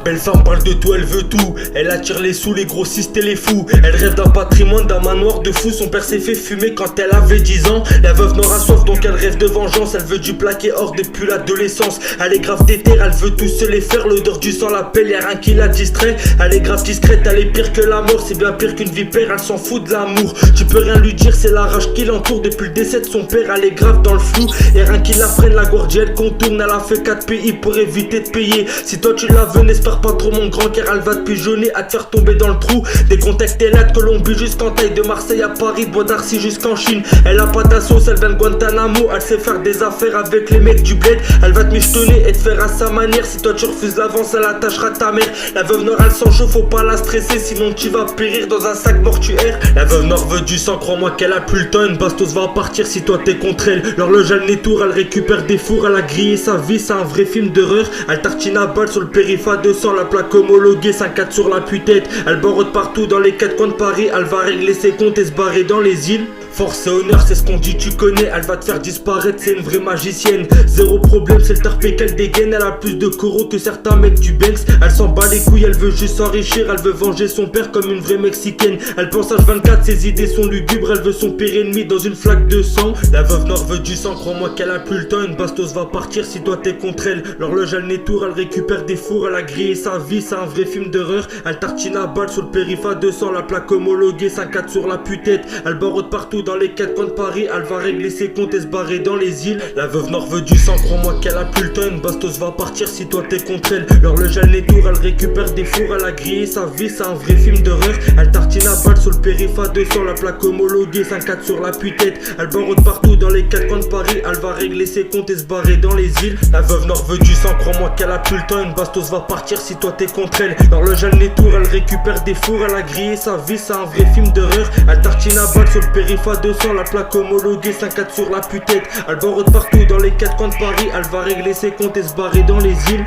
Belle femme parle de tout, elle veut tout. Elle attire les sous, les grossistes et les fous. Elle rêve d'un patrimoine, d'un manoir de fou. Son père s'est fait fumer quand elle avait 10 ans. La veuve n'aura soif donc elle rêve de vengeance. Elle veut du plaqué or depuis l'adolescence. Elle est grave déterre, elle veut tout se les faire. L'odeur du sang l'appelle, y'a rien qui la distrait. Elle est grave discrète, elle est pire que la mort. C'est bien pire qu'une vipère, elle s'en fout de l'amour. Tu peux rien lui dire, c'est la rage qui l'entoure. Depuis le décès de son père, elle est grave dans le flou. Y'a rien qui la freine, la guardia elle contourne. Elle a fait 4 pays pour éviter de payer. Si toi tu la veux, n'espère pas trop mon grand, car elle va te pigeonner, à te faire tomber dans le trou. Des contacts et là de Colombie jusqu'en Taille, de Marseille à Paris, de Bois d'Arcy jusqu'en Chine. Elle a pas d'assos, elle vient de Guantanamo. Elle sait faire des affaires avec les mecs du bled. Elle va te michetonner et te faire à sa manière. Si toi tu refuses l'avance, elle attachera ta mère. La veuve Nord elle s'en chauffe, faut pas la stresser, sinon tu vas périr dans un sac mortuaire. La veuve Nord veut du sang, crois-moi qu'elle a plus le temps. Une bastos va partir si toi t'es contre elle. L'horloge elle n'étourre, elle récupère des fours. Elle a grillé sa vie, c'est un vrai film d'horreur. Elle tartine à balle sur le périph' à 200. La plaque homologuée, 5-4 sur la tue-tête. Elle borode partout dans les 4 coins de Paris. Elle va régler ses comptes et se barrer dans les îles. Force et honneur, c'est ce qu'on dit, tu connais. Elle va te faire disparaître, c'est une vraie magicienne. Zéro problème, c'est le tarpé qu'elle dégaine. Elle a plus de coraux que certains mecs du Banks. Elle s'en bat les couilles, elle veut juste s'enrichir. Elle veut venger son père comme une vraie mexicaine. Elle pense H24, ses idées sont lugubres. Elle veut son pire ennemi dans une flaque de sang. La veuve Nord veut du sang, crois-moi qu'elle a plus le temps. Une bastos va partir si toi t'es contre elle. L'horloge elle n'étourre, elle récupère des fours. Elle a grillé sa vie, c'est un vrai film d'horreur. Elle tartine à balle sur le périph' à 200. La plaque homologuée, 5-4 sur la putette. Elle borode partout dans les 4 coins de Paris. Elle va régler ses comptes et se barrer dans les îles. La veuve Nord veut du sang, crois-moi qu'elle a plus le temps. Une bastos va partir si toi t'es contre elle. L'horloge elle n'étourre, elle récupère des fours. Elle a grillé sa vie, c'est un vrai film d'horreur. Elle tartine à balle sur le périph' à 200. La plaque homologuée, 5-4 sur la putette. Elle borode partout dans les 4 coins de Paris. Elle va régler ses comptes et se barrer dans les îles. La veuve Nord veut du sang, crois-moi qu'elle a plus le temps. Une bastos va partir si toi t'es contre elle. L'horloge elle n'étourre, elle récupère des fours. Elle a grillé sa vie, c'est un vrai film d'horreur. Elle tartine à balle sur le périph' à 200. La plaque homologuée, 5-4 sur la putette. Elle borode partout dans les 4 coins de Paris. Elle va régler ses comptes et se barrer dans les îles.